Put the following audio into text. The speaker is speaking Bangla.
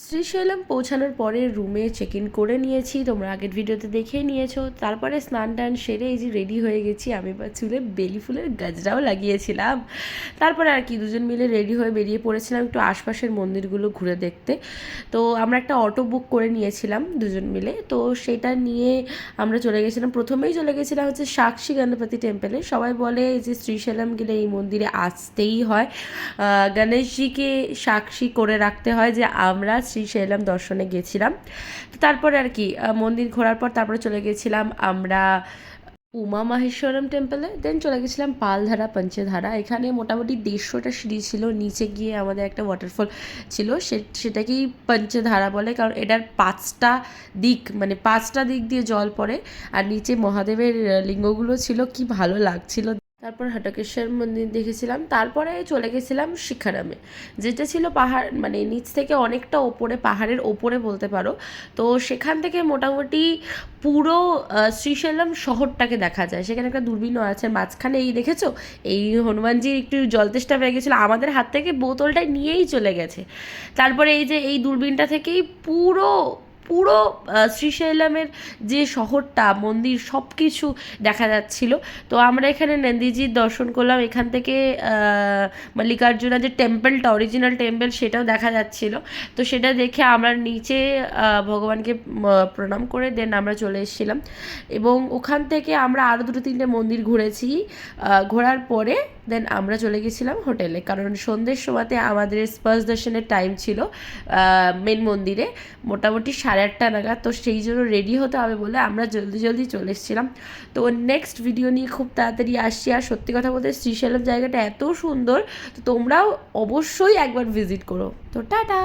শ্রীশৈলম পৌঁছানোর পরে রুমে চেক ইন করে নিয়েছি, তোমরা আগের ভিডিওতে দেখেই নিয়েছো। তারপরে স্নান টান সেরে এই যে রেডি হয়ে গেছি, আমি বা চুলে বেলি ফুলের গাজরাও লাগিয়েছিলাম। তারপরে আর কি দুজন মিলে রেডি হয়ে বেরিয়ে পড়েছিলাম একটু আশপাশের মন্দিরগুলো ঘুরে দেখতে। তো আমরা একটা অটো বুক করে নিয়েছিলাম দুজন মিলে, তো সেটা নিয়ে আমরা চলে গেছিলাম। প্রথমেই চলে গেছিলাম হচ্ছে সাক্ষী গণপতি টেম্পলে। সবাই বলে যে শ্রীশৈলম গেলে এই মন্দিরে আসতেই হয়, গণেশজিকে সাক্ষী করে রাখতে হয় যে আমরা শ্রীশৈলম দর্শনে গেছিলাম। তারপরে আর কি মন্দির ঘোরার পর তারপরে চলে গেছিলাম আমরা উমা মাহেশ্বরম টেম্পলে, দেন চলে গেছিলাম পালধারা পঞ্চধারা। এখানে মোটামুটি 150টা সিঁড়ি ছিল, নিচে গিয়ে আমাদের একটা ওয়াটারফল ছিল, সেটাকেই পঞ্চধারা বলে, কারণ এটার 5টা দিক, মানে 5টা দিক দিয়ে জল পড়ে। আর নিচে মহাদেবের লিঙ্গগুলো ছিল, কি ভালো লাগছিল। তারপর হটকেশ্বর মন্দির দেখেছিলাম। তারপরে চলে গেছিলাম শিখারামে, যেটা ছিল পাহাড়, মানে নিচ থেকে অনেকটা ওপরে, পাহাড়ের ওপরে বলতে পারো। তো সেখান থেকে মোটামুটি পুরো শ্রীশৈলম শহরটাকে দেখা যায়। সেখানে একটা দূরবীনও আছে মাঝখানে। এই দেখেছো, এই হনুমানজির একটু জল তেষ্টা পেয়ে গেছিলো, আমাদের হাত থেকে বোতলটা নিয়েই চলে গেছে। তারপরে এই যে এই দূরবীনটা থেকেই পুরো পুরো শ্রীশৈলমের যে শহরটা, মন্দির, সব কিছু দেখা যাচ্ছিল। তো আমরা এখানে নন্দীজির দর্শন করলাম। এখান থেকে মল্লিকার্জুনা যে টেম্পলটা, অরিজিনাল টেম্পল, সেটাও দেখা যাচ্ছিল। তো সেটা দেখে আমরা নিচে ভগবানকে প্রণাম করে দেন আমরা চলে এসেছিলাম। এবং ওখান থেকে আমরা আরও 2-3টে মন্দির ঘুরেছি। ঘোরার পরে দেন আমরা চলে গেছিলাম হোটেলে, কারণ সন্ধ্যের সময়তে আমাদের স্পর্শ দর্শনের টাইম ছিল মেন মন্দিরে মোটামুটি 8:30 নাগাদ। তো সেই জন্য রেডি হতে হবে বলে আমরা জলদি জলদি চলে এসেছিলাম। তো নেক্সট ভিডিও নিয়ে খুব তাড়াতাড়ি আসছি। আর সত্যি কথা বলতে শ্রীশৈলম জায়গাটা এত সুন্দর, তো তোমরাও অবশ্যই একবার ভিজিট করো। তো টাটা।